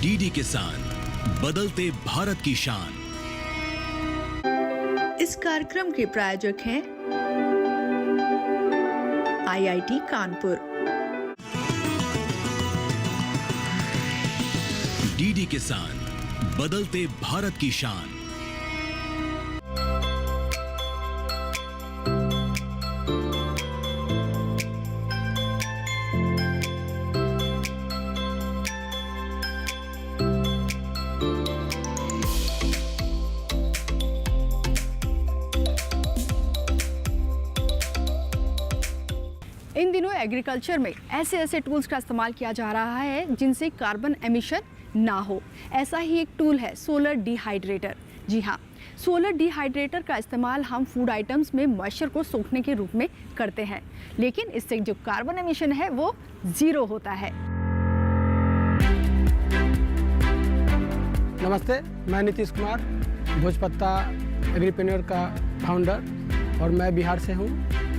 DD किसान, बदलते भारत की शान। इस कार्यक्रम के प्रायोजक हैं IIT कानपुर। डीडी किसान, बदलते भारत की शान। इन दिनों एग्रीकल्चर में ऐसे टूल्स का इस्तेमाल किया जा रहा है जिनसे कार्बन एमिशन ना हो। ऐसा ही एक टूल है सोलर डिहाइड्रेटर। जी हाँ, सोलर डिहाइड्रेटर का इस्तेमाल हम फूड आइटम्स में मॉइस्चर को सोखने के रूप में करते हैं, लेकिन इससे जो कार्बन एमिशन है वो ज़ीरो होता है। नमस्ते, मैं नीतीश कुमार, भोजपत्ता एग्रीप्रेन्योर का फाउंडर, और मैं बिहार से हूँ।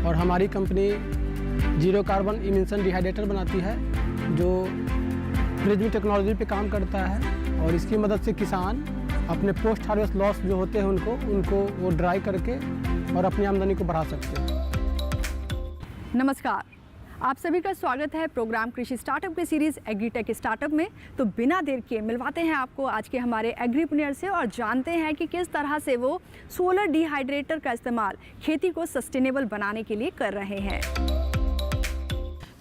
और हमारी company zero carbon emission dehydrator बनाती है जो प्रिज्म टेक्नोलॉजी पे काम करता है, और इसकी मदद से किसान अपने पोस्ट हार्वेस्ट लॉस जो होते हैं उनको वो ड्राई करके और अपनी आमदनी को बढ़ा सकते हैं। नमस्कार, आप सभी का स्वागत है प्रोग्राम कृषि स्टार्टअप के सीरीज़ एग्रीटेक स्टार्टअप में। तो बिना देर के मिलवाते हैं आपको आज के हमारे एग्रीप्रेन्योर से और जानते हैं कि किस तरह से वो सोलर डिहाइड्रेटर का इस्तेमाल खेती को सस्टेनेबल बनाने के लिए कर रहे हैं।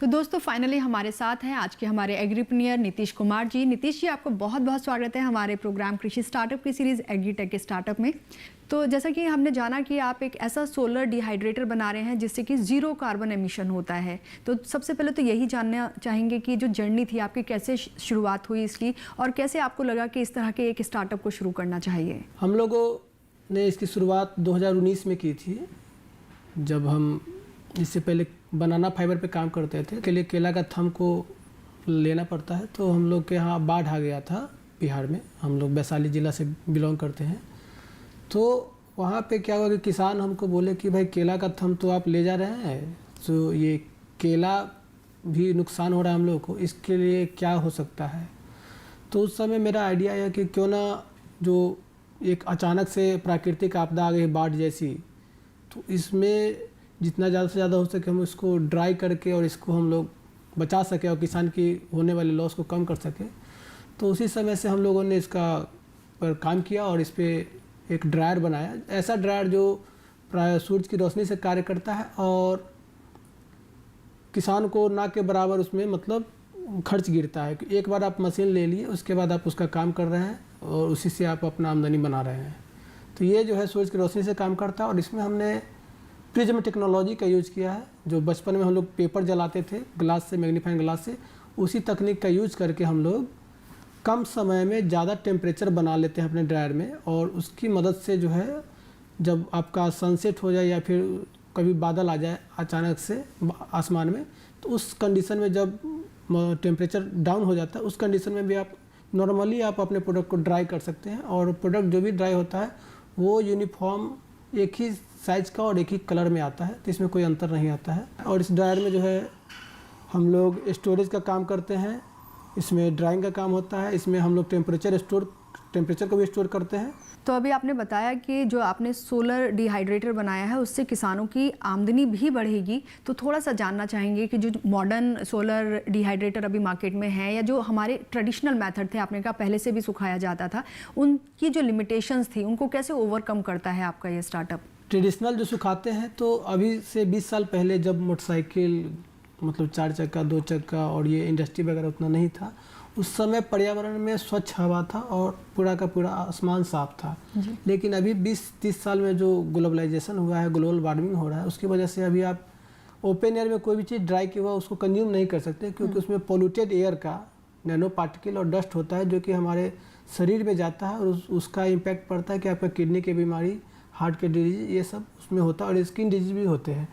तो दोस्तों, फाइनली हमारे साथ हैं आज के हमारे एग्रीप्रेन्योर नीतीश कुमार जी। नीतीश जी, आपको बहुत बहुत स्वागत है हमारे प्रोग्राम कृषि स्टार्टअप की सीरीज़ एग्रीटेक स्टार्टअप में। तो जैसा कि हमने जाना कि आप एक ऐसा सोलर डिहाइड्रेटर बना रहे हैं जिससे कि ज़ीरो कार्बन एमिशन होता है। तो सबसे पहले तो यही जानना चाहेंगे कि जो जर्नी थी आपकी, कैसे शुरुआत हुई इसकी, और कैसे आपको लगा कि इस तरह के एक स्टार्टअप को शुरू करना चाहिए? हम लोगों ने इसकी शुरुआत 2019 में की थी, जब हम इससे पहले बनाना फाइबर पे काम करते थे। के लिए केला का थम को लेना पड़ता है, तो हम लोग के यहाँ बाढ़ आ गया था बिहार में। हम लोग वैशाली ज़िला से बिलोंग करते हैं। तो वहाँ पे क्या हुआ कि किसान हमको बोले कि भाई केला का थम तो आप ले जा रहे हैं, तो ये केला भी नुकसान हो रहा है हम लोग को, इसके लिए क्या हो सकता है। तो उस समय मेरा आइडिया आया कि क्यों ना जो एक अचानक से प्राकृतिक आपदा आ गई बाढ़ जैसी, तो इसमें जितना ज़्यादा से ज़्यादा हो सके हम इसको ड्राई करके और इसको हम लोग बचा सके और किसान की होने वाले लॉस को कम कर सके। तो उसी समय से हम लोगों ने इसका पर काम किया और इस पर एक ड्रायर बनाया, ऐसा ड्रायर जो प्राय सूरज की रोशनी से कार्य करता है और किसान को ना के बराबर उसमें मतलब खर्च गिरता है। एक बार आप मशीन ले लिए, उसके बाद आप उसका काम कर रहे हैं और उसी से आप अपना आमदनी बना रहे हैं। तो ये जो है सूरज की रोशनी से काम करता है। और इसमें हमने प्रिज्म टेक्नोलॉजी का यूज़ किया है। जो बचपन में हम लोग पेपर जलाते थे ग्लास से, मैग्नीफाइंग ग्लास से, उसी तकनीक का यूज़ करके हम लोग कम समय में ज़्यादा टेम्परेचर बना लेते हैं अपने ड्रायर में। और उसकी मदद से जो है जब आपका सनसेट हो जाए या फिर कभी बादल आ जाए अचानक से आसमान में, तो उस कंडीशन में जब टेम्परेचर डाउन हो जाता है, उस कंडीशन में भी आप नॉर्मली आप अपने प्रोडक्ट को ड्राई कर सकते हैं। और प्रोडक्ट जो भी ड्राई होता है वो यूनिफॉर्म एक ही साइज का और एक ही कलर में आता है, तो इसमें कोई अंतर नहीं आता है। और इस ड्रायर में जो है हम लोग स्टोरेज का काम करते हैं, इसमें ड्राइंग का काम होता है, इसमें हम लोग टेम्परेचर को भी स्टोर करते हैं। तो अभी आपने बताया कि जो आपने सोलर डिहाइड्रेटर बनाया है उससे किसानों की आमदनी भी बढ़ेगी। तो थोड़ा सा जानना चाहेंगे कि जो मॉडर्न सोलर डिहाइड्रेटर अभी मार्केट में है या जो हमारे ट्रेडिशनल मेथड थे, आपने कहा पहले से भी सुखाया जाता था, उनकी जो लिमिटेशंस थी उनको कैसे ओवरकम करता है आपका ये स्टार्टअप? ट्रेडिशनल जो सुखाते हैं, तो अभी से 20 साल पहले जब मोटरसाइकिल मतलब 4 चक्का 2 चक्का और ये इंडस्ट्री वगैरह उतना नहीं था, उस समय पर्यावरण में स्वच्छ हवा था और पूरा का पूरा आसमान साफ था। लेकिन अभी 20-30 साल में जो ग्लोबलाइजेशन हुआ है, ग्लोबल वार्मिंग हो रहा है, उसकी वजह से अभी आप ओपन एयर में कोई भी चीज़ ड्राई किया हुआ उसको कंज्यूम नहीं कर सकते, क्योंकि उसमें पोल्यूटेड एयर का नैनो पार्टिकल और डस्ट होता है जो कि हमारे शरीर में जाता है और उसका इम्पैक्ट पड़ता है कि आपका किडनी की बीमारी, हार्ट के डिजीज, ये सब उसमें होता है और स्किन डिजीज भी होते हैं।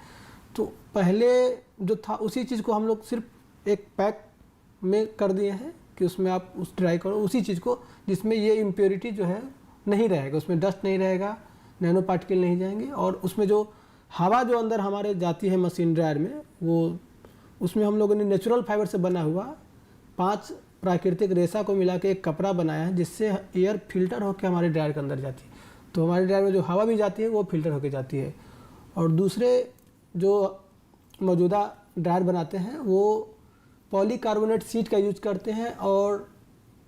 तो पहले जो था उसी चीज़ को हम लोग सिर्फ एक पैक में कर दिए हैं कि उसमें आप उस ड्राई करो उसी चीज़ को, जिसमें ये इम्प्योरिटी जो है नहीं रहेगा, उसमें डस्ट नहीं रहेगा, नैनो पार्टिकल नहीं जाएंगे। और उसमें जो हवा जो अंदर हमारे जाती है मशीन ड्रायर में, वो उसमें हम लोगों ने नेचुरल फाइबर से बना हुआ 5 प्राकृतिक रेशा को मिला के एक कपड़ा बनाया है जिससे एयर फिल्टर होकर हमारे ड्रायर के अंदर जाती है। तो हमारे ड्रायर में जो हवा भी जाती है वो फिल्टर होकर जाती है। और दूसरे जो मौजूदा ड्रायर बनाते हैं वो पॉलीकार्बोनेट शीट का यूज करते हैं और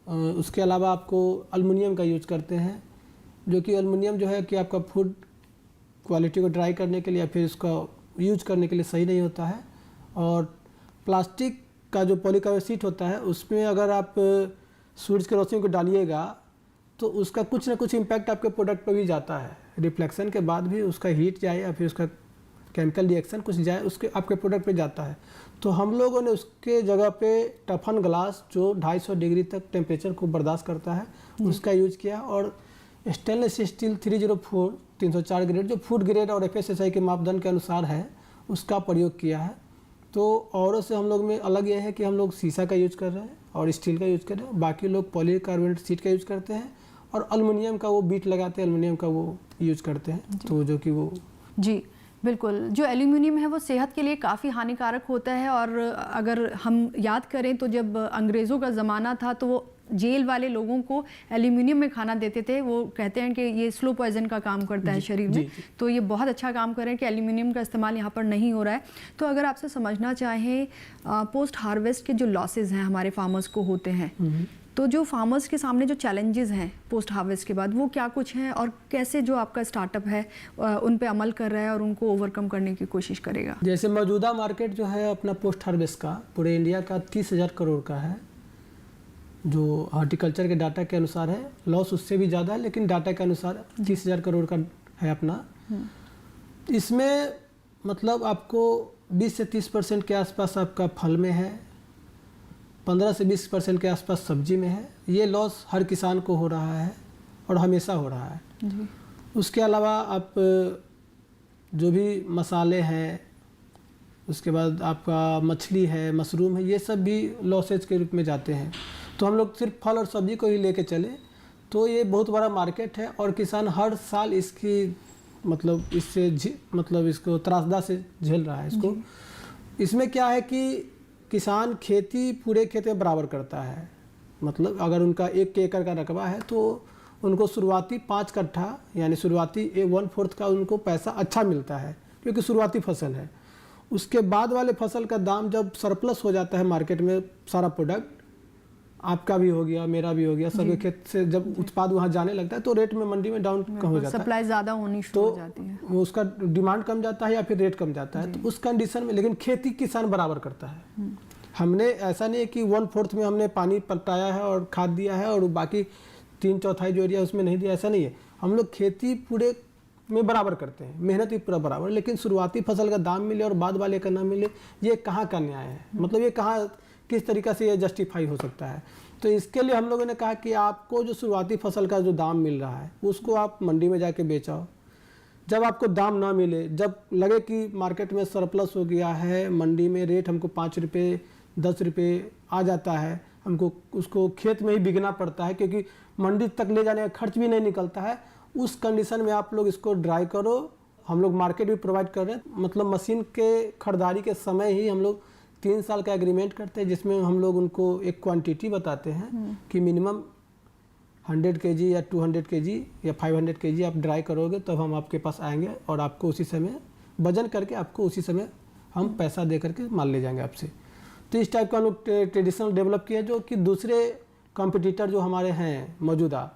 उसके अलावा आपको एल्युमिनियम का यूज करते हैं, जो कि एल्युमिनियम जो है कि आपका फूड क्वालिटी को ड्राई करने के लिए या फिर इसका यूज करने के लिए सही नहीं होता है। और प्लास्टिक का जो पॉलीकार्बोनेट शीट होता है उसमें अगर आप सूरज की रोशनी को डालिएगा तो उसका कुछ ना कुछ इम्पैक्ट आपके प्रोडक्ट पर भी जाता है। रिफ्लेक्शन के बाद भी उसका हीट जाए या फिर उसका केमिकल रिएक्शन कुछ जाए उसके आपके प्रोडक्ट पे जाता है। तो हम लोगों ने उसके जगह पे टफन ग्लास जो 250 डिग्री तक टेम्परेचर को बर्दाश्त करता है उसका यूज किया। और स्टेनलेस स्टील 304 304 ग्रेड जो फूड ग्रेड और FSSAI के मापदंड के अनुसार है उसका प्रयोग किया है। तो औरों से हम लोग में अलग ये है कि हम लोग शीशा का यूज कर रहे हैं और स्टील का यूज कर रहे हैं, बाकी लोग पॉलीकार्बोनेट शीट का यूज करते हैं और एल्युमिनियम का वो बीट लगाते हैं, एल्युमिनियम का वो यूज करते हैं। तो जो कि वो जी बिल्कुल, जो एल्यूमिनियम है वो सेहत के लिए काफ़ी हानिकारक होता है। और अगर हम याद करें तो जब अंग्रेज़ों का ज़माना था तो वो जेल वाले लोगों को एल्यूमिनियम में खाना देते थे। वो कहते हैं कि ये स्लो पॉइजन का काम करता है शरीर में। तो ये बहुत अच्छा काम कर रहे हैं कि एल्यूमिनियम का इस्तेमाल यहाँ पर नहीं हो रहा है। तो अगर आपसे समझना चाहें पोस्ट हार्वेस्ट के जो लॉसेज हैं हमारे फार्मर्स को होते हैं, तो जो फार्मर्स के सामने जो चैलेंजेस हैं पोस्ट हार्वेस्ट के बाद वो क्या कुछ हैं और कैसे जो आपका स्टार्टअप है उन पे अमल कर रहा है और उनको ओवरकम करने की कोशिश करेगा? जैसे मौजूदा मार्केट जो है अपना पोस्ट हार्वेस्ट का पूरे इंडिया का 30,000 करोड़ का है, जो हॉर्टिकल्चर के डाटा के अनुसार है। लॉस उससे भी ज़्यादा है लेकिन डाटा के अनुसार 30,000 करोड़ का है अपना। इसमें मतलब आपको 20 से 30% के आसपास आपका फल में है, 15 से 20% के आसपास सब्जी में है। ये लॉस हर किसान को हो रहा है और हमेशा हो रहा है। उसके अलावा आप जो भी मसाले हैं, उसके बाद आपका मछली है, मशरूम है, ये सब भी लॉसेज के रूप में जाते हैं। तो हम लोग सिर्फ फल और सब्जी को ही लेके चले तो ये बहुत बड़ा मार्केट है और किसान हर साल इसकी मतलब इससे मतलब इसको त्रासदा से झेल रहा है इसको। इसमें क्या है कि किसान खेती पूरे खेत में बराबर करता है। मतलब अगर उनका 1 एकड़ का रकबा है तो उनको शुरुआती 5 कट्ठा यानी शुरुआती 1/4 का उनको पैसा अच्छा मिलता है क्योंकि शुरुआती फसल है। उसके बाद वाले फसल का दाम जब सरप्लस हो जाता है मार्केट में, सारा प्रोडक्ट आपका भी हो गया, मेरा भी हो गया, सबके खेत से जब उत्पाद वहाँ जाने लगता है तो रेट में मंडी में डाउन कम हो जाता है, सप्लाई ज़्यादा होनी शुरू हो जाती है, तो उसका डिमांड कम जाता है या फिर रेट कम जाता है। तो उस कंडीशन में लेकिन खेती किसान बराबर करता है। हमने ऐसा नहीं है कि 1/4 में हमने पानी पटाया है और खाद दिया है और बाकी 3/4 जो एरिया उसमें नहीं दिया, ऐसा नहीं है। हम लोग खेती पूरे में बराबर करते हैं, मेहनत भी पूरा बराबर, लेकिन शुरुआती फसल का दाम मिले और बाद वाले का ना मिले, ये कहाँ का न्याय है? मतलब ये कहाँ किस तरीक़ा से ये जस्टिफाई हो सकता है? तो इसके लिए हम लोगों ने कहा कि आपको जो शुरुआती फसल का जो दाम मिल रहा है उसको आप मंडी में जाके बेचाओ। जब आपको दाम ना मिले, जब लगे कि मार्केट में सरप्लस हो गया है, मंडी में रेट हमको 5 रुपये 10 रुपये आ जाता है, हमको उसको खेत में ही बिकना पड़ता है क्योंकि मंडी तक ले जाने का खर्च भी नहीं निकलता है। उस कंडीशन में आप लोग इसको ड्राई करो। हम लोग मार्केट भी प्रोवाइड कर रहे हैं, मतलब मशीन के खरीदारी के समय ही हम लोग 3 साल का एग्रीमेंट करते हैं जिसमें हम लोग उनको एक क्वांटिटी बताते हैं कि मिनिमम 100 kg या 200 kg या 500 kg आप ड्राई करोगे तब हम आपके पास आएंगे और आपको उसी समय वजन करके आपको उसी समय हम पैसा दे करके माल ले जाएंगे आपसे। तो इस टाइप का हम लोग ट्रेडिशनल डेवलप किया जो कि दूसरे कंपटीटर जो हमारे हैं मौजूदा,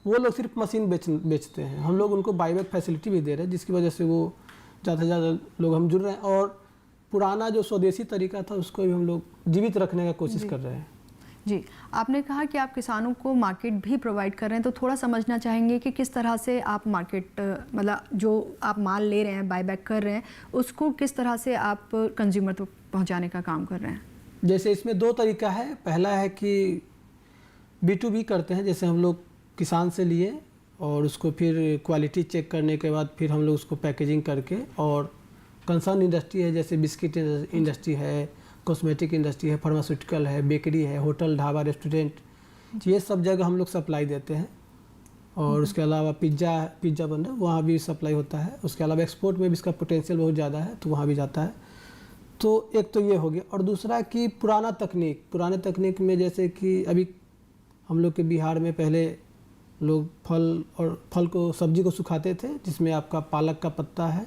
वो लोग सिर्फ मशीन बेचते हैं। हम लोग उनको बाईबैक फैसिलिटी भी दे रहे हैं जिसकी वजह से वो ज़्यादा से ज़्यादा लोग हम जुड़ रहे हैं और पुराना जो स्वदेशी तरीका था उसको भी हम लोग जीवित रखने का कोशिश कर रहे हैं। जी, आपने कहा कि आप किसानों को मार्केट भी प्रोवाइड कर रहे हैं, तो थोड़ा समझना चाहेंगे कि किस तरह से आप मार्केट मतलब जो आप माल ले रहे हैं, बायबैक कर रहे हैं, उसको किस तरह से आप कंज्यूमर तक पहुंचाने का काम कर रहे हैं? जैसे इसमें 2 तरीका है। पहला है कि B2B करते हैं, जैसे हम लोग किसान से लिए और उसको फिर क्वालिटी चेक करने के बाद फिर हम लोग उसको पैकेजिंग करके, और कंसर्न इंडस्ट्री है जैसे बिस्किट इंडस्ट्री है, कॉस्मेटिक इंडस्ट्री है, फार्मास्यूटिकल है, बेकरी है, होटल ढाबा रेस्टोरेंट, ये सब जगह हम लोग सप्लाई देते हैं। और उसके अलावा पिज़्ज़ा बन रहा है वहाँ भी सप्लाई होता है। उसके अलावा एक्सपोर्ट में भी इसका पोटेंशियल बहुत ज़्यादा है तो वहाँ भी जाता है। तो एक तो ये हो गया, और दूसरा कि पुराने तकनीक में जैसे कि अभी हम लोग के बिहार में पहले लोग फल को सब्जी को सुखाते थे, जिसमें आपका पालक का पत्ता है,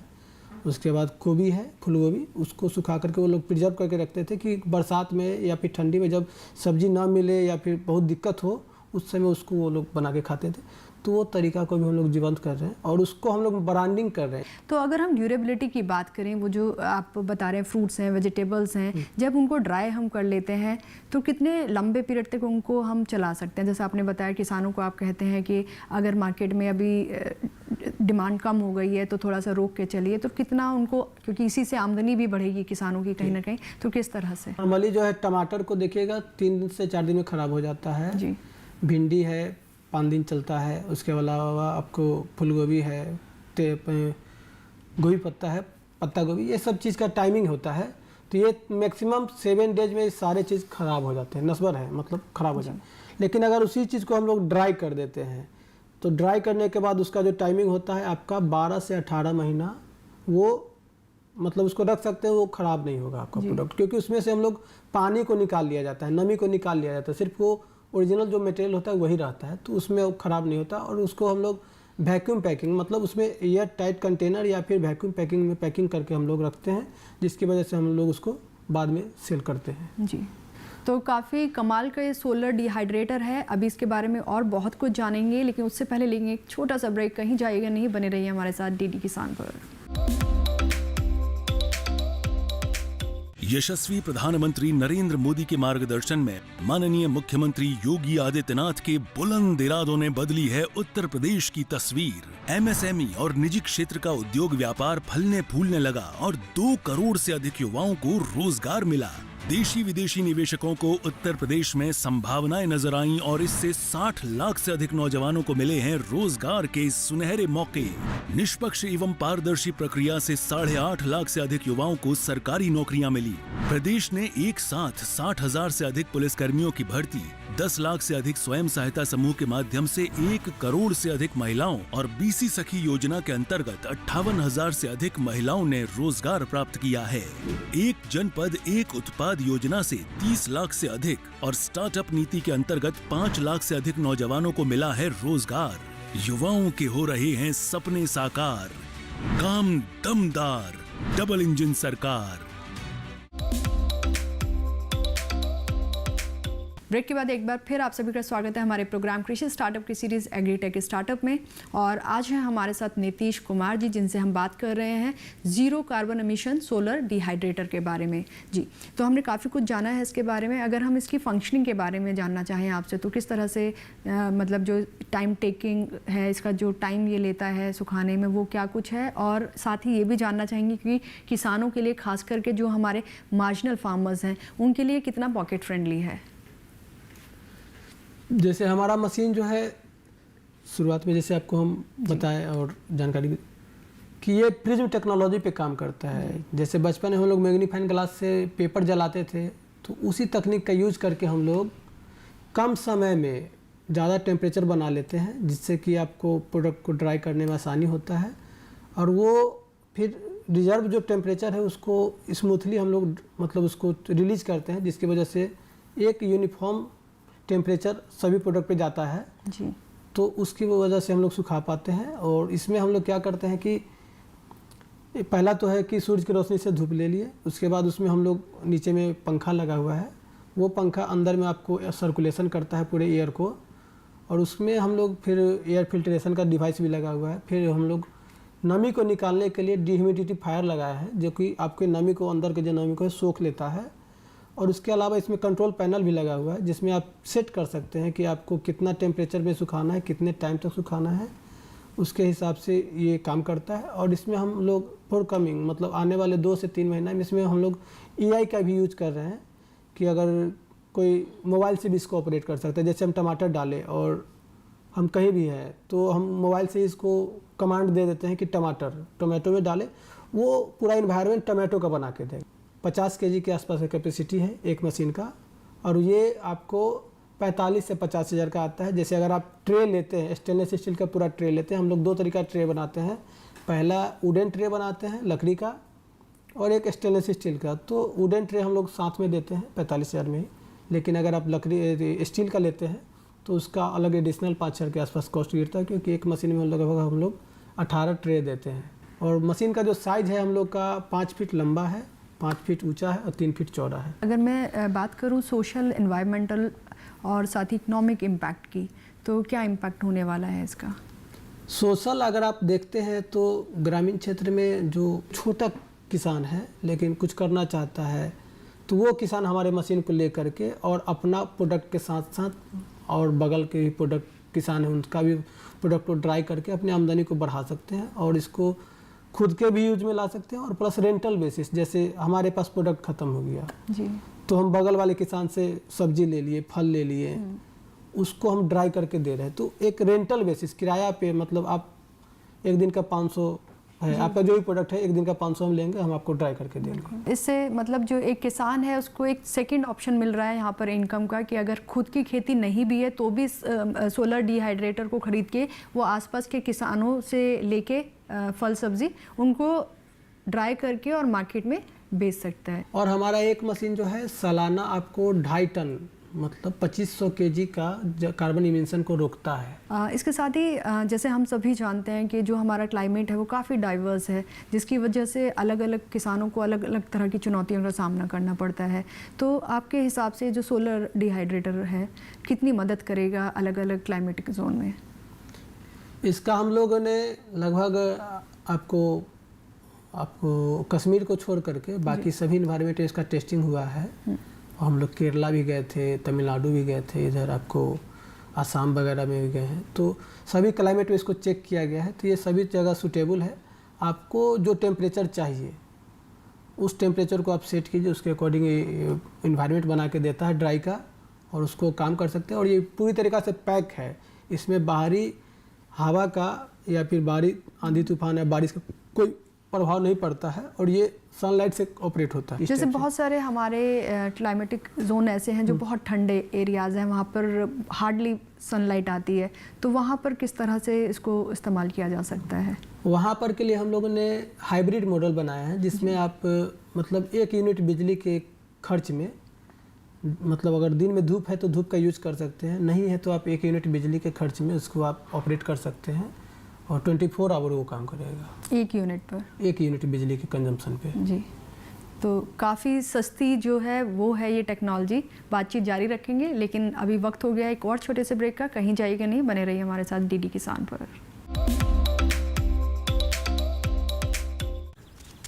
उसके बाद गोभी है, फूलगोभी, उसको सुखा करके वो लोग प्रिजर्व करके रखते थे कि बरसात में या फिर ठंडी में जब सब्जी ना मिले या फिर बहुत दिक्कत हो उस समय उसको वो लोग बना के खाते थे। तो वो तरीका को भी हम लोग जीवंत कर रहे हैं और उसको हम लोग ब्रांडिंग कर रहे हैं। तो अगर हम ड्यूरेबिलिटी की बात करें, वो जो आप बता रहे हैं फ्रूट्स हैं, वेजिटेबल्स हैं, जब उनको ड्राई हम कर लेते हैं तो कितने लंबे पीरियड तक उनको हम चला सकते हैं? जैसे आपने बताया किसानों को आप कहते हैं कि अगर मार्केट में अभी डिमांड कम हो गई है तो थोड़ा सा रोक के चलिए, तो कितना उनको, क्योंकि इसी से आमदनी भी बढ़ेगी किसानों की कहीं ना कहीं, तो किस तरह से? नॉर्मली जो है टमाटर को देखिएगा 3 से 4 दिन में ख़राब हो जाता है जी। भिंडी है 5 दिन चलता है, उसके अलावा आपको फूलगोभी है, गोभी पत्ता है, पत्ता गोभी, ये सब चीज़ का टाइमिंग होता है। तो ये मैक्सिमम 7 डेज में सारे चीज़ ख़राब हो जाते हैं, नस्बर है मतलब ख़राब हो जाते हैं। लेकिन अगर उसी चीज़ को हम लोग ड्राई कर देते हैं तो ड्राई करने के बाद उसका जो टाइमिंग होता है आपका 12 से 18 महीना, वो मतलब उसको रख सकते हैं, वो ख़राब नहीं होगा आपका प्रोडक्ट, क्योंकि उसमें से हम लोग पानी को निकाल लिया जाता है, नमी को निकाल लिया जाता है, सिर्फ वो ओरिजिनल जो मटेरियल होता है वही रहता है, तो उसमें वो ख़राब नहीं होता। और उसको हम लोग वैक्यूम पैकिंग, मतलब उसमें एयर टाइट कंटेनर या फिर वैक्यूम पैकिंग में पैकिंग करके हम लोग रखते हैं, जिसकी वजह से हम लोग उसको बाद में सेल करते हैं। जी, तो काफ़ी कमाल का ये सोलर डिहाइड्रेटर है। अभी इसके बारे में और बहुत कुछ जानेंगे, लेकिन उससे पहले लेंगे एक छोटा सा ब्रेक। कहीं जाइएगा नहीं, बने रहिए हमारे साथ डीडी किसान पर। यशस्वी प्रधानमंत्री नरेंद्र मोदी के मार्गदर्शन में माननीय मुख्यमंत्री योगी आदित्यनाथ के बुलंद इरादों ने बदली है उत्तर प्रदेश की तस्वीर। एमएसएमई और निजी क्षेत्र का उद्योग व्यापार फलने फूलने लगा और 2 करोड़ से अधिक युवाओं को रोजगार मिला। देशी विदेशी निवेशकों को उत्तर प्रदेश में संभावनाएं नजर आईं और इससे 60 लाख से अधिक नौजवानों को मिले हैं रोजगार के सुनहरे मौके। निष्पक्ष एवं पारदर्शी प्रक्रिया से 8.5 लाख से अधिक युवाओं को सरकारी नौकरियां मिली। प्रदेश ने एक साथ 60,000 से अधिक पुलिसकर्मियों की भर्ती, 10 लाख से अधिक स्वयं सहायता समूह के माध्यम से 1 करोड़ से अधिक महिलाओं और बीसी सखी योजना के अंतर्गत 58,000 से अधिक महिलाओं ने रोजगार प्राप्त किया है। एक जनपद एक उत्पाद योजना से 30 लाख से अधिक और स्टार्टअप नीति के अंतर्गत 5 लाख से अधिक नौजवानों को मिला है रोजगार। युवाओं के हो रहे हैं सपने साकार। काम दमदार, डबल इंजन सरकार। ब्रेक के बाद एक बार फिर आप सभी का स्वागत है हमारे प्रोग्राम कृषि स्टार्टअप की सीरीज़ एग्रीटेक स्टार्टअप में। और आज है हमारे साथ नीतीश कुमार जी, जिनसे हम बात कर रहे हैं zero carbon emission solar dehydrator के बारे में। जी, तो हमने काफ़ी कुछ जाना है इसके बारे में। अगर हम इसकी फंक्शनिंग के बारे में जानना चाहें आपसे, तो किस तरह से मतलब जो टाइम टेकिंग है, इसका जो टाइम ये लेता है सुखाने में, वो क्या कुछ है? और साथ ही ये भी जानना चाहेंगे कि किसानों के लिए, खास करके जो हमारे मार्जिनल फार्मर्स हैं, उनके लिए कितना पॉकेट फ्रेंडली है। जैसे हमारा मशीन जो है, शुरुआत में जैसे आपको हम बताएं और जानकारी कि ये प्रिज्म टेक्नोलॉजी पे काम करता है। जैसे बचपन में हम लोग मैग्नीफाइंग ग्लास से पेपर जलाते थे, तो उसी तकनीक का यूज करके हम लोग कम समय में ज़्यादा टेम्परेचर बना लेते हैं, जिससे कि आपको प्रोडक्ट को ड्राई करने में आसानी होता है। और वो फिर रिजर्व जो टेम्परेचर है उसको स्मूथली हम लोग मतलब उसको रिलीज करते हैं, जिसकी वजह से एक यूनिफॉर्म टेम्परेचर सभी प्रोडक्ट पे जाता है जी। तो उसकी वजह से हम लोग सुखा पाते हैं। और इसमें हम लोग क्या करते हैं कि पहला तो है कि सूरज की रोशनी से धूप ले लिए, उसके बाद उसमें हम लोग नीचे में पंखा लगा हुआ है, वो पंखा अंदर में आपको सर्कुलेशन करता है पूरे एयर को, और उसमें हम लोग फिर एयर फिल्ट्रेशन का डिवाइस भी लगा हुआ है। फिर हम लोग नमी को निकालने के लिए डिह्यूमिडिफायर लगाया है, जो कि आपके नमी को, अंदर के जो नमी को सोख लेता है। और उसके अलावा इसमें कंट्रोल पैनल भी लगा हुआ है, जिसमें आप सेट कर सकते हैं कि आपको कितना टेम्परेचर में सुखाना है, कितने टाइम तक सुखाना है, उसके हिसाब से ये काम करता है। और इसमें हम लोग फॉर कमिंग मतलब आने वाले 2 से 3 महीना में इसमें हम लोग AI का भी यूज कर रहे हैं कि अगर कोई मोबाइल से भी इसको ऑपरेट कर सकते हैं। जैसे हम टमाटर डालें और हम कहीं भी हैं तो हम मोबाइल से इसको कमांड दे देते हैं कि टमाटो में डालें, वो पूरा इन्वायरमेंट टमाटो का बना के देगा। 50 kg के आसपास का कैपेसिटी है एक मशीन का, और ये आपको 45 से 50 हज़ार का आता है। जैसे अगर आप ट्रे लेते हैं, स्टेनलेस स्टील का पूरा ट्रे लेते हैं, हम लोग 2 तरीका ट्रे बनाते हैं। पहला वुडन ट्रे बनाते हैं लकड़ी का, और एक स्टेनलेस स्टील का। तो वुडन ट्रे हम लोग साथ में देते हैं 45,000 में ही, लेकिन अगर आप लकड़ी स्टील का लेते हैं तो उसका अलग एडिशनल 5,000 के आसपास कॉस्ट गिरता है, क्योंकि एक मशीन में लगभग हम लोग 18 ट्रे देते हैं। और मशीन का जो साइज़ है हम लोग का 5 फीट लंबा है, 5 फीट ऊंचा है और 3 फीट चौड़ा है। अगर मैं बात करूं सोशल, एनवायरमेंटल और साथ ही इकोनॉमिक इम्पैक्ट की, तो क्या इम्पैक्ट होने वाला है इसका? सोशल अगर आप देखते हैं तो ग्रामीण क्षेत्र में जो छोटा किसान है लेकिन कुछ करना चाहता है, तो वो किसान हमारे मशीन को ले करके और अपना प्रोडक्ट के साथ साथ और बगल के भी प्रोडक्ट किसान है उनका भी प्रोडक्ट को ड्राई करके अपनी आमदनी को बढ़ा सकते हैं और इसको खुद के भी यूज में ला सकते हैं। और प्लस रेंटल बेसिस, जैसे हमारे पास प्रोडक्ट ख़त्म हो गया जी, तो हम बगल वाले किसान से सब्जी ले लिए, फल ले लिए, उसको हम ड्राई करके दे रहे हैं। तो एक रेंटल बेसिस, किराया पे, मतलब आप एक दिन का 500 है, आपका जो भी प्रोडक्ट है एक दिन का 500 हम लेंगे, हम आपको ड्राई करके देंगे। इससे मतलब जो एक किसान है उसको एक सेकंड ऑप्शन मिल रहा है यहाँ पर इनकम का, कि अगर खुद की खेती नहीं भी है तो भी सोलर डिहाइड्रेटर को खरीद के वो आसपास के किसानों से लेके फल सब्जी उनको ड्राई करके और मार्केट में बेच सकता है। और हमारा एक मशीन जो है सालाना आपको 2.5 टन मतलब 2500 kg का कार्बन इमिशन को रोकता है। इसके साथ ही जैसे हम सभी जानते हैं कि जो हमारा क्लाइमेट है वो काफ़ी डाइवर्स है, जिसकी वजह से अलग अलग किसानों को अलग अलग तरह की चुनौतियों का सामना करना पड़ता है। तो आपके हिसाब से जो सोलर डिहाइड्रेटर है कितनी मदद करेगा अलग अलग क्लाइमेटिक जोन में? इसका हम लोगों ने लगभग आपको कश्मीर को छोड़ करके बाकी सभी इन्वायरमेंट में इसका टेस्टिंग हुआ है। हम लोग केरला भी गए थे, तमिलनाडु भी गए थे, इधर आपको आसाम वगैरह में भी गए हैं। तो सभी क्लाइमेट में इसको चेक किया गया है, तो ये सभी जगह सूटेबल है। आपको जो टेम्परेचर चाहिए उस टेम्परेचर को आप सेट कीजिए, उसके अकॉर्डिंग इन्वायरमेंट बना के देता है ड्राई का, और उसको काम कर सकते हैं। और ये पूरी तरीक़ा से पैक है, इसमें बाहरी हवा का या फिर बारिश, आंधी तूफान या बारिश का कोई प्रभाव नहीं पड़ता है, और ये सनलाइट से ऑपरेट होता है। जैसे बहुत सारे हमारे क्लाइमेटिक जोन ऐसे हैं जो बहुत ठंडे एरियाज़ हैं, वहाँ पर हार्डली सनलाइट आती है, तो वहाँ पर किस तरह से इसको इस्तेमाल किया जा सकता है? वहाँ पर के लिए हम लोगों ने हाइब्रिड मॉडल बनाया है, जिसमें आप मतलब 1 यूनिट बिजली के खर्च में, मतलब अगर दिन में धूप है तो धूप का यूज कर सकते हैं, नहीं है तो आप 1 यूनिट बिजली के खर्च में उसको आप ऑपरेट कर सकते हैं और 24 आवर वो काम करेगा। 1 यूनिट पर? 1 यूनिट बिजली के कंजम्पशन पे। जी, तो काफ़ी सस्ती जो है वो है ये टेक्नोलॉजी। बातचीत जारी रखेंगे, लेकिन अभी वक्त हो गया एक और छोटे से ब्रेक का। कहीं जाइएगा नहीं, बने रहिए हमारे साथ डीडी किसान पर।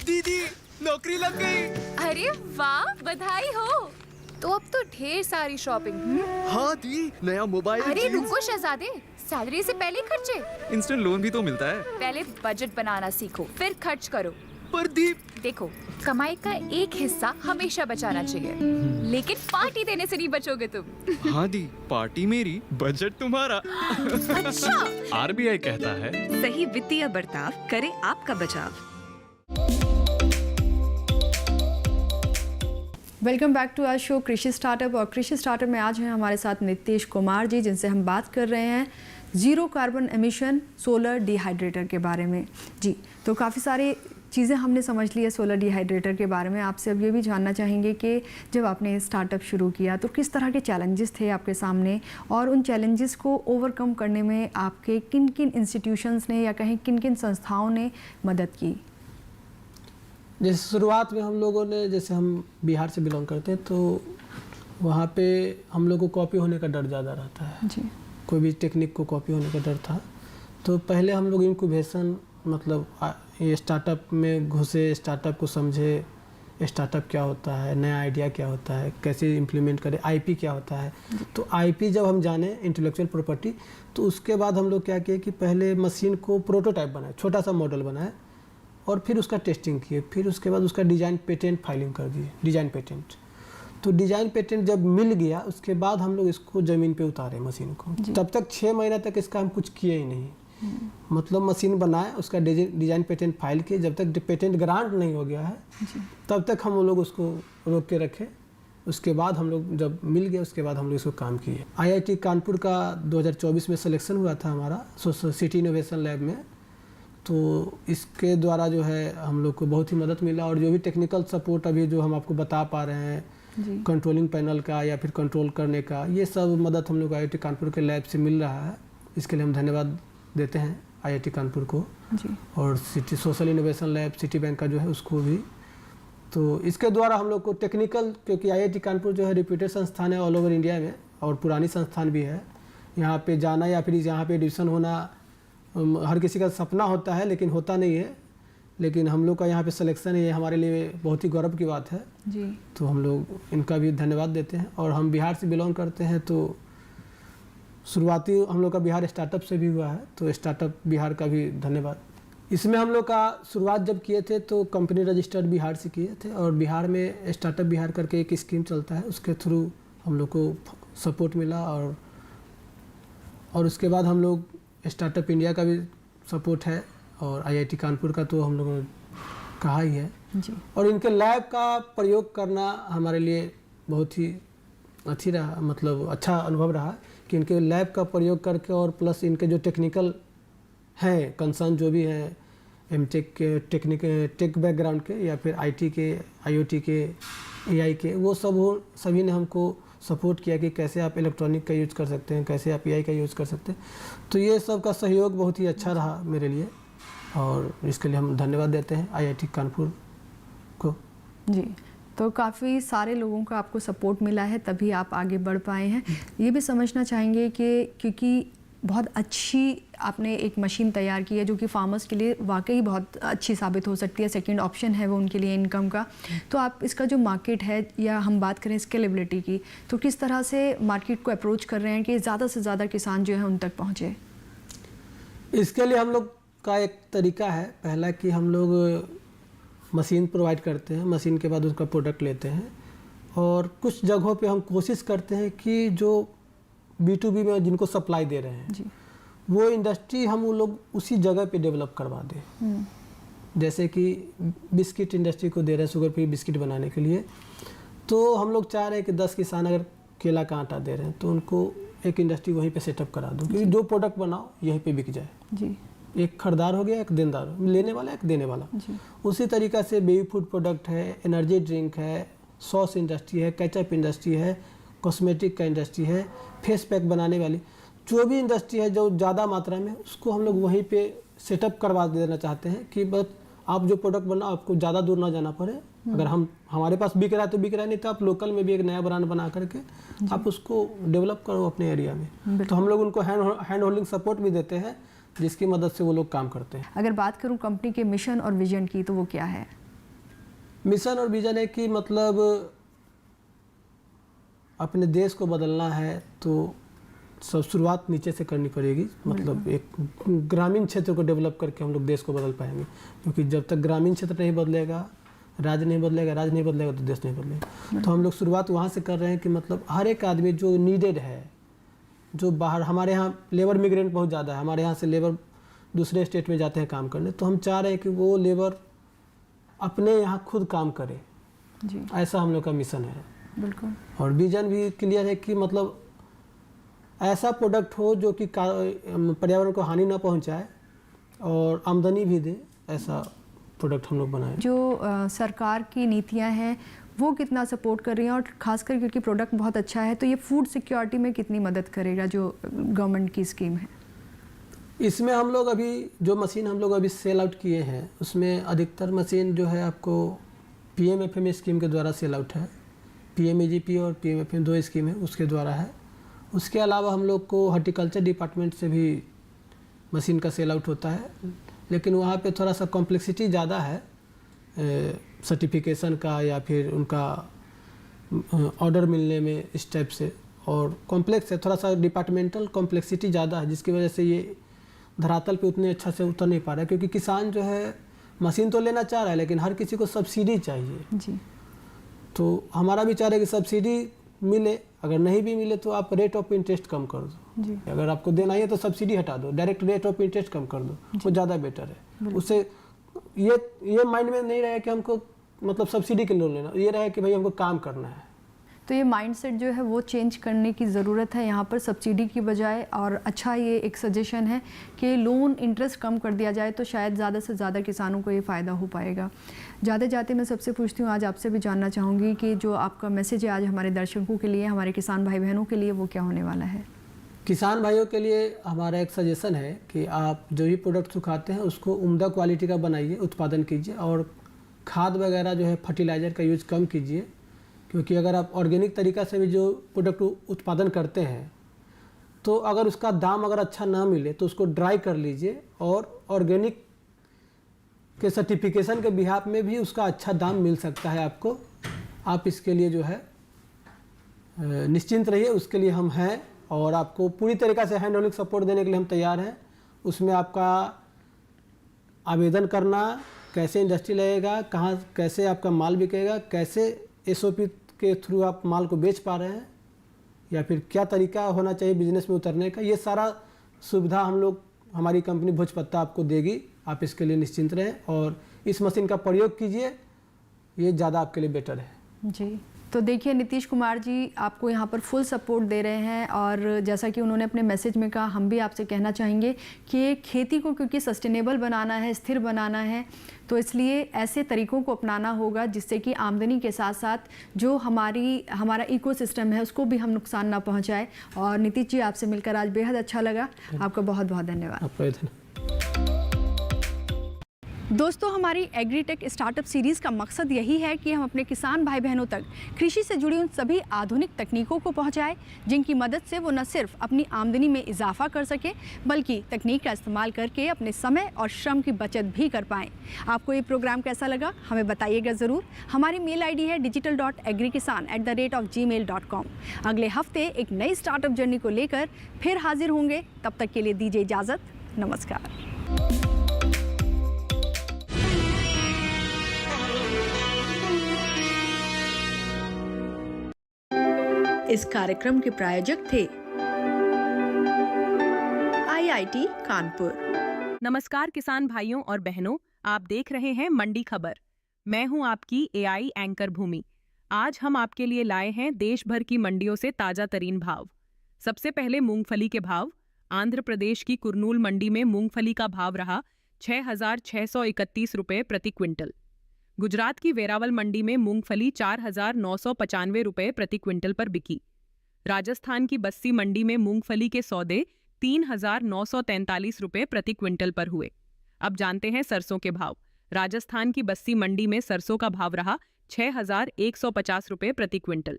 दीदी नौकरी लग गई। अरे वाह, बधाई हो। तो अब तो ढेर सारी शॉपिंग। हाँ दी, नया मोबाइल। अरे रुको शहजादे, सैलरी से पहले खर्चे। इंस्टेंट लोन भी तो मिलता है। पहले बजट बनाना सीखो, फिर खर्च करो। पर दी, देखो, कमाई का एक हिस्सा हमेशा बचाना चाहिए, लेकिन पार्टी देने से नहीं बचोगे तुम। हाँ दी, पार्टी मेरी, बजट तुम्हारा। अच्छा, आरबीआई कहता है सही वित्तीय बर्ताव करे आपका बचाव। Welcome back to our show कृषि स्टार्टअप। और कृषि स्टार्टअप में आज हैं हमारे साथ नीतीश कुमार जी, जिनसे हम बात कर रहे हैं zero carbon emission solar dehydrator के बारे में। जी, तो काफ़ी सारी चीज़ें हमने समझ ली है सोलर डिहाइड्रेटर के बारे में। आपसे अब ये भी जानना चाहेंगे कि जब आपने स्टार्टअप शुरू किया तो किस तरह के चैलेंजेस थे आपके सामने, और उन चैलेंजेस को ओवरकम करने में आपके किन किन इंस्टीट्यूशंस ने या कहीं किन किन संस्थाओं ने मदद की? जैसे शुरुआत में हम लोगों ने, जैसे हम बिहार से बिलोंग करते हैं, तो वहाँ पे हम लोग को कॉपी होने का डर ज़्यादा रहता है जी, कोई भी टेक्निक को कॉपी होने का डर था। तो पहले हम लोग इंक्यूबेशन, मतलब ये स्टार्टअप में घुसे, स्टार्टअप को समझे, स्टार्टअप क्या होता है, नया आइडिया क्या होता है, कैसे इम्प्लीमेंट करें, आईपी क्या होता है। तो आईपी जब हम जाने, इंटेलेक्चुअल प्रॉपर्टी, तो उसके बाद हम लोग क्या किए कि पहले मशीन को प्रोटोटाइप बनाए, छोटा सा मॉडल बनाए, और फिर उसका टेस्टिंग किए, फिर उसके बाद उसका डिज़ाइन पेटेंट फाइलिंग कर दिए, डिज़ाइन पेटेंट। तो डिज़ाइन पेटेंट जब मिल गया उसके बाद हम लोग इसको ज़मीन पे उतारे मशीन को। तब तक 6 महीना तक इसका हम कुछ किए ही नहीं, मतलब मशीन बनाए, उसका डिज़ाइन पेटेंट फाइल किए। जब तक पेटेंट ग्रांट नहीं हो गया है तब तक हम लोग उसको रोक के रखे। उसके बाद हम लोग जब मिल गया उसके बाद हम लोग इसको काम किए। IIT कानपुर का 2024 में सिलेक्शन हुआ था हमारा सिटी इनोवेशन लैब में। तो इसके द्वारा जो है हम लोग को बहुत ही मदद मिला। और जो भी टेक्निकल सपोर्ट अभी जो हम आपको बता पा रहे हैं, कंट्रोलिंग पैनल का या फिर कंट्रोल करने का, ये सब मदद हम लोग IIT कानपुर के लैब से मिल रहा है। इसके लिए हम धन्यवाद देते हैं IIT कानपुर को जी। और city social innovation lab city bank का जो है उसको भी। तो इसके द्वारा हम लोग को टेक्निकल, क्योंकि IIT कानपुर जो है रिप्यूटेड संस्थान है ऑल ओवर इंडिया में और पुरानी संस्थान भी है। यहाँ पे जाना या फिर यहाँ पे एडमिशन होना हर किसी का सपना होता है, लेकिन होता नहीं है। लेकिन हम लोग का यहाँ पे सिलेक्शन है, ये हमारे लिए बहुत ही गौरव की बात है जी। तो हम लोग इनका भी धन्यवाद देते हैं। और हम बिहार से बिलोंग करते हैं, तो शुरुआती हम लोग का बिहार स्टार्टअप से भी हुआ है, तो स्टार्टअप बिहार का भी धन्यवाद। इसमें हम लोग का शुरुआत जब किए थे तो कंपनी रजिस्टर्ड बिहार से किए थे और बिहार में स्टार्टअप बिहार करके एक स्कीम चलता है, उसके थ्रू हम लोग को सपोर्ट मिला। और उसके बाद हम लोग स्टार्टअप इंडिया का भी सपोर्ट है और IIT कानपुर का तो हम लोगों ने कहा ही है जी। और इनके लैब का प्रयोग करना हमारे लिए बहुत ही अच्छी रहा, मतलब अच्छा अनुभव रहा कि इनके लैब का प्रयोग करके और प्लस इनके जो टेक्निकल हैं कंसर्न जो भी हैं एमटेक के टेक बैकग्राउंड के या फिर IT के, IoT के, AI के, वो सभी ने हमको सपोर्ट किया कि कैसे आप इलेक्ट्रॉनिक का यूज़ कर सकते हैं, कैसे आप AI का यूज़ कर सकते हैं। तो ये सब का सहयोग बहुत ही अच्छा रहा मेरे लिए और इसके लिए हम धन्यवाद देते हैं IIT कानपुर को जी। तो काफ़ी सारे लोगों का आपको सपोर्ट मिला है तभी आप आगे बढ़ पाए हैं। ये भी समझना चाहेंगे कि क्योंकि बहुत अच्छी आपने एक मशीन तैयार की है जो कि फार्मर्स के लिए वाकई बहुत अच्छी साबित हो सकती है, सेकंड ऑप्शन है वो उनके लिए इनकम का। तो आप इसका जो मार्केट है या हम बात करें स्केलेबिलिटी की, तो किस तरह से मार्केट को अप्रोच कर रहे हैं कि ज़्यादा से ज़्यादा किसान जो है उन तक पहुँचे? इसके लिए हम लोग का एक तरीका है, पहला कि हम लोग मशीन प्रोवाइड करते हैं, मशीन के बाद उसका प्रोडक्ट लेते हैं और कुछ जगहों पे हम कोशिश करते हैं कि जो B2B में जिनको सप्लाई दे रहे हैं जी। वो इंडस्ट्री हम वो लोग उसी जगह पे डेवलप करवा दें। जैसे कि बिस्किट इंडस्ट्री को दे रहे हैं शुगर फ्री बिस्किट बनाने के लिए, तो हम लोग चाह रहे हैं कि 10 किसान अगर केला का आटा दे रहे हैं तो उनको एक इंडस्ट्री वहीं पे सेटअप करा दो, क्योंकि जो प्रोडक्ट बनाओ यहीं पे बिक जाए जी। एक खरीदार हो गया, एक देनदार, लेने वाला एक देने वाला। उसी तरीक़ा से बेबी फूड प्रोडक्ट है, एनर्जी ड्रिंक है, सॉस इंडस्ट्री है, केचप इंडस्ट्री है, कॉस्मेटिक का इंडस्ट्री है, फेस पैक बनाने वाली जो भी इंडस्ट्री है जो ज़्यादा मात्रा में, उसको हम लोग वहीं पे सेटअप करवा देना चाहते हैं कि बस आप जो प्रोडक्ट बनाओ आपको ज़्यादा दूर ना जाना पड़े। अगर हमारे पास बिक रहा है तो बिक रहा है, नहीं तो आप लोकल में भी एक नया ब्रांड बना करके आप उसको डेवलप करो अपने एरिया में। तो हम लोग उनको हैंड होल्डिंग सपोर्ट भी देते हैं जिसकी मदद से वो लोग काम करते हैं। अगर बात करूं कंपनी के मिशन और विजन की तो वो क्या है? मिशन और विजन है कि मतलब अपने देश को बदलना है तो सब शुरुआत नीचे से करनी पड़ेगी। मतलब एक ग्रामीण क्षेत्र को डेवलप करके हम लोग देश को बदल पाएंगे, क्योंकि जब तक ग्रामीण क्षेत्र नहीं बदलेगा, राज्य नहीं बदलेगा तो देश नहीं बदलेगा। तो हम लोग शुरुआत वहाँ से कर रहे हैं कि मतलब हर एक आदमी जो नीडेड है, जो बाहर, हमारे यहाँ लेबर मिग्रेंट बहुत ज़्यादा है, हमारे यहाँ से लेबर दूसरे स्टेट में जाते हैं काम करने, तो हम चाह रहे हैं कि वो लेबर अपने यहाँ खुद काम करे जी। ऐसा हम लोग का मिशन है। बिल्कुल। और विजन भी क्लियर है कि मतलब ऐसा प्रोडक्ट हो जो कि पर्यावरण को हानि ना पहुंचाए और आमदनी भी दे, ऐसा प्रोडक्ट हम लोग बनाएं। जो सरकार की नीतियां हैं वो कितना सपोर्ट कर रही हैं और खासकर क्योंकि प्रोडक्ट बहुत अच्छा है तो ये फूड सिक्योरिटी में कितनी मदद करेगा जो गवर्नमेंट की स्कीम है? इसमें हम लोग अभी जो मशीन हम लोग अभी सेल आउट किए हैं उसमें अधिकतर मशीन जो है आपको PMFM स्कीम के द्वारा सेल आउट है। PMAGP और PMFM 2 स्कीम है उसके द्वारा है। उसके अलावा हम लोग को हॉर्टिकल्चर डिपार्टमेंट से भी मशीन का सेल आउट होता है, लेकिन वहाँ पे थोड़ा सा कॉम्प्लेक्सिटी ज़्यादा है सर्टिफिकेशन का या फिर उनका ऑर्डर मिलने में इस टाइप से, और कॉम्प्लेक्स है, थोड़ा सा डिपार्टमेंटल कॉम्प्लेक्सिटी ज़्यादा है जिसकी वजह से ये धरातल पे उतने अच्छा से उतर नहीं पा रहा है। क्योंकि किसान जो है मशीन तो लेना चाह रहा है लेकिन हर किसी को सब्सिडी चाहिए जी। तो हमारा विचार है कि सब्सिडी मिले, अगर नहीं भी मिले तो आप रेट ऑफ इंटरेस्ट कम कर दो जी। अगर आपको देना ही है तो सब्सिडी हटा दो, डायरेक्ट रेट ऑफ इंटरेस्ट कम कर दो, वो ज़्यादा बेटर है। उससे ये माइंड में नहीं रहे कि हमको मतलब सब्सिडी के लोन लेना, ये रहे कि भाई हमको काम करना है। तो ये माइंडसेट जो है वो चेंज करने की ज़रूरत है यहाँ पर सब्सिडी की बजाय। और अच्छा ये एक सजेशन है कि लोन इंटरेस्ट कम कर दिया जाए तो शायद ज़्यादा से ज़्यादा किसानों को ये फ़ायदा हो पाएगा। जाते जाते मैं सबसे पूछती हूँ, आज आपसे भी जानना चाहूँगी कि जो आपका मैसेज है आज हमारे दर्शकों के लिए, हमारे किसान भाई बहनों के लिए, वो क्या होने वाला है? किसान भाइयों के लिए हमारा एक सजेशन है कि आप जो भी प्रोडक्ट सुखाते हैं उसको उम्दा क्वालिटी का बनाइए, उत्पादन कीजिए और खाद वगैरह जो है फर्टिलाइज़र का यूज़ कम कीजिए। क्योंकि अगर आप ऑर्गेनिक तरीक़ा से भी जो प्रोडक्ट उत्पादन करते हैं तो अगर उसका दाम अगर अच्छा ना मिले तो उसको ड्राई कर लीजिए और ऑर्गेनिक के सर्टिफिकेशन के बिहाफ में भी उसका अच्छा दाम मिल सकता है आपको। आप इसके लिए जो है निश्चिंत रहिए, उसके लिए हम हैं और आपको पूरी तरीक़ा से हैंड होल्डिंग सपोर्ट देने के लिए हम तैयार हैं। उसमें आपका आवेदन करना, कैसे इंडस्ट्री लगेगा, कहाँ कैसे आपका माल बिकेगा, कैसे SOP के थ्रू आप माल को बेच पा रहे हैं या फिर क्या तरीका होना चाहिए बिजनेस में उतरने का, ये सारा सुविधा हम लोग हमारी कंपनी भोजपत्ता आपको देगी। आप इसके लिए निश्चिंत रहें और इस मशीन का प्रयोग कीजिए, ये ज़्यादा आपके लिए बेटर है। जी, तो देखिए नीतीश कुमार जी आपको यहाँ पर फुल सपोर्ट दे रहे हैं और जैसा कि उन्होंने अपने मैसेज में कहा, हम भी आपसे कहना चाहेंगे कि खेती को क्योंकि सस्टेनेबल बनाना है, स्थिर बनाना है, तो इसलिए ऐसे तरीक़ों को अपनाना होगा जिससे कि आमदनी के साथ साथ जो हमारा इकोसिस्टम है उसको भी हम नुकसान ना पहुँचाए। और नीतीश जी आपसे मिलकर आज बेहद अच्छा लगा, आपका बहुत बहुत धन्यवाद। आपका धन्यवाद। दोस्तों, हमारी एग्रीटेक स्टार्टअप सीरीज़ का मकसद यही है कि हम अपने किसान भाई बहनों तक कृषि से जुड़ी उन सभी आधुनिक तकनीकों को पहुंचाएं जिनकी मदद से वो न सिर्फ अपनी आमदनी में इजाफा कर सके बल्कि तकनीक का इस्तेमाल करके अपने समय और श्रम की बचत भी कर पाएं। आपको ये प्रोग्राम कैसा लगा हमें बताइएगा ज़रूर। हमारी मेल ID है digital.agrikisan@gmail.com। अगले हफ्ते एक नई स्टार्टअप जर्नी को लेकर फिर हाजिर होंगे, तब तक के लिए दीजिए इजाज़त। नमस्कार। इस कार्यक्रम के प्रायोजक थे IIT कानपुर। नमस्कार किसान भाइयों और बहनों, आप देख रहे हैं मंडी खबर। मैं हूं आपकी AI एंकर भूमि। आज हम आपके लिए लाए हैं देश भर की मंडियों से ताजा तरीन भाव। सबसे पहले मूंगफली के भाव। आंध्र प्रदेश की कुरनूल मंडी में मूंगफली का भाव रहा 6,631 रुपये प्रति क्विंटल। गुजरात की वेरावल मंडी में मूंगफली 4,995 रुपये प्रति क्विंटल पर बिकी। राजस्थान की बस्सी मंडी में मूंगफली के सौदे 3,943 रुपये प्रति क्विंटल पर हुए। अब जानते हैं सरसों के भाव। राजस्थान की बस्सी मंडी में सरसों का भाव रहा 6,150 रुपये प्रति क्विंटल।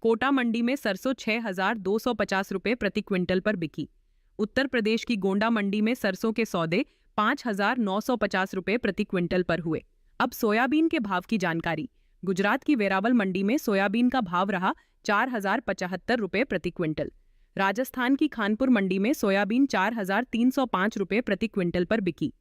कोटा मंडी में सरसों 6,250 रुपये प्रति क्विंटल पर बिकी। उत्तर प्रदेश की गोंडा मंडी में सरसों के सौदे 5,950 रुपये प्रति क्विंटल पर हुए। अब सोयाबीन के भाव की जानकारी। गुजरात की वेरावल मंडी में सोयाबीन का भाव रहा 4,075 रुपये प्रति क्विंटल। राजस्थान की खानपुर मंडी में सोयाबीन 4,305 रुपये प्रति क्विंटल पर बिकी।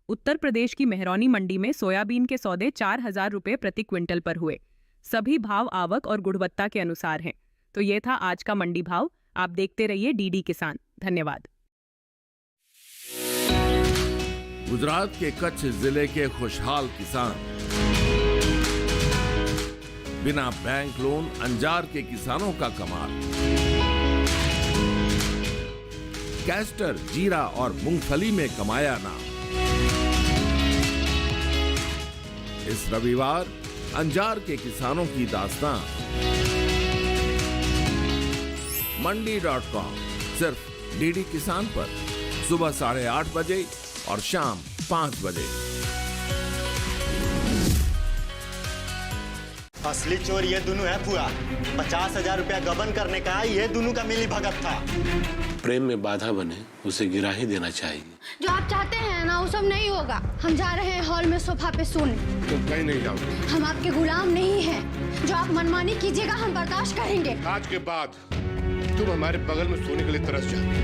उत्तर प्रदेश की मेहरौनी मंडी में सोयाबीन के सौदे 4,000 रुपये प्रति क्विंटल पर हुए। सभी भाव आवक और गुणवत्ता के अनुसार हैं। तो ये था आज का मंडी भाव। आप देखते रहिए DD किसान। धन्यवाद। गुजरात के कच्छ जिले के खुशहाल किसान बिना बैंक लोन अंजार के किसानों का कमाल। कैस्टर, जीरा और मूंगफली में कमाया नाम। इस रविवार अंजार के किसानों की दास्तान। मंडी.com सिर्फ DD किसान पर सुबह 8:30 बजे और शाम 5 बजे। असली चोर ये दोनों है फुआ। 50,000 रुपया गबन करने का ये दोनों का मिली भगत था। प्रेम में बाधा बने उसे गिरा ही देना चाहिए। जो आप चाहते हैं ना वो सब नहीं होगा। हम जा रहे हैं हॉल में सोफा पे सोने। तुम कहीं नहीं जाओगे। हम आपके गुलाम नहीं हैं। जो आप मनमानी कीजिएगा हम बर्दाश्त करेंगे। आज के बाद तुम हमारे बगल में सोने के लिए तरस जाओगे,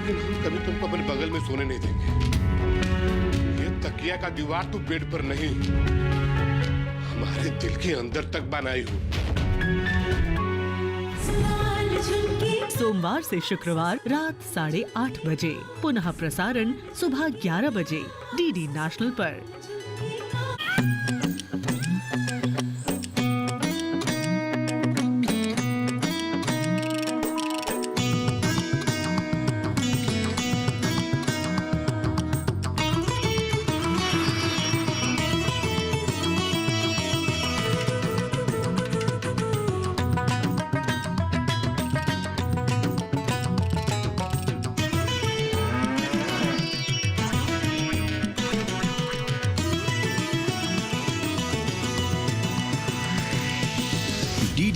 लेकिन हम कभी तुमको अपने बगल में सोने नहीं देंगे। ये तकिया का दीवार तो बेड पर नहीं, हमारे दिल के अंदर तक बनाई हो। सोमवार से शुक्रवार रात 8:30 बजे, पुनः प्रसारण सुबह 11 बजे DD नेशनल पर।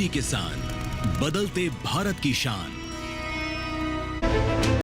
डीडी किसान, बदलते भारत की शान।